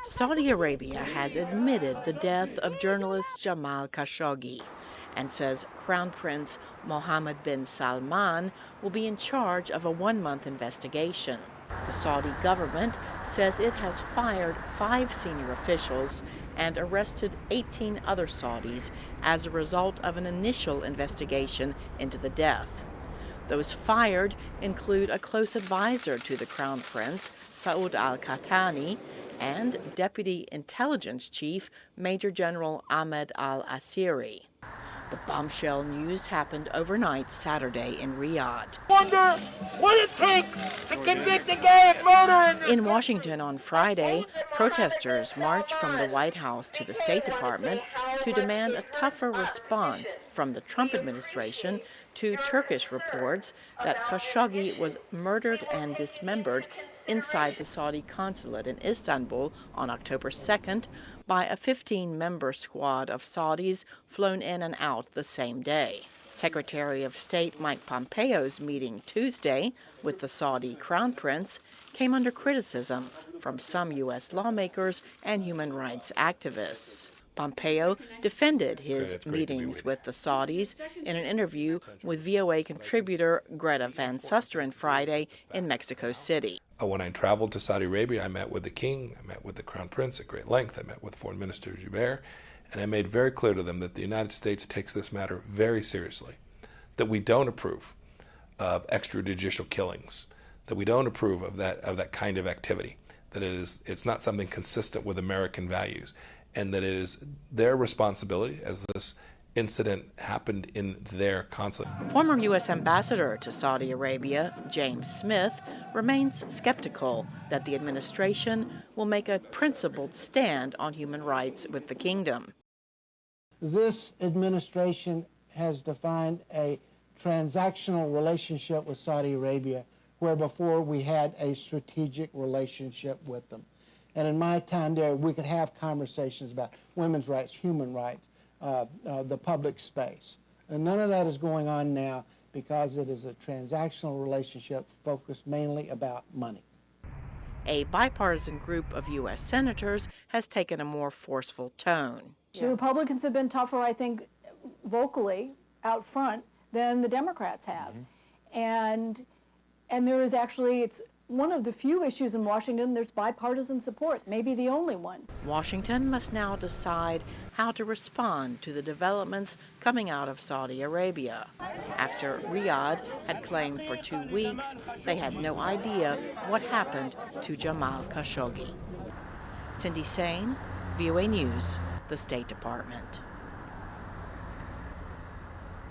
Saudi Arabia has admitted the death of journalist Jamal Khashoggi and says Crown Prince Mohammed bin Salman will be in charge of a one-month investigation. The Saudi government says it has fired 5 senior officials and arrested 18 other Saudis as a result of an initial investigation into the death. Those fired include a close advisor to the Crown Prince, Saud al-Qahtani, and Deputy Intelligence Chief Major General Ahmed al-Asiri. The bombshell news happened overnight Saturday in Riyadh. Wonder what it takes to convict a guy of murder in Washington on Friday, protesters marched from the White House to the State Department to demand a tougher response from the Trump administration to Turkish reports that Khashoggi was murdered and dismembered inside the Saudi consulate in Istanbul on October 2nd by a 15-member squad of Saudis flown in and out the same day. Secretary of State Mike Pompeo's meeting Tuesday with the Saudi Crown Prince came under criticism from some U.S. lawmakers and human rights activists. Pompeo defended his meetings with the Saudis in an interview with VOA contributor Greta Van Susteren Friday in Mexico City. When I traveled to Saudi Arabia, I met with the king, I met with the Crown Prince at great length, I met with Foreign Minister Jubair, and I made very clear to them that the United States takes this matter very seriously, that we don't approve of extrajudicial killings, that we don't approve of that kind of activity, that it's not something consistent with American values, and that it is their responsibility, as this incident happened in their consulate. Former U.S. Ambassador to Saudi Arabia, James Smith, remains skeptical that the administration will make a principled stand on human rights with the kingdom. This administration has defined a transactional relationship with Saudi Arabia, where before we had a strategic relationship with them. And in my time there, we could have conversations about women's rights, human rights, the public space. And none of that is going on now because it is a transactional relationship focused mainly about money. A bipartisan group of U.S. senators has taken a more forceful tone. The Republicans have been tougher, I think, vocally out front than the Democrats have. And there is actually, it's one of the few issues in Washington there's bipartisan support, maybe the only one. Washington must now decide how to respond to the developments coming out of Saudi Arabia. After Riyadh had claimed for 2 weeks they had no idea what happened to Jamal Khashoggi. Cindy Saine, VOA News, the State Department.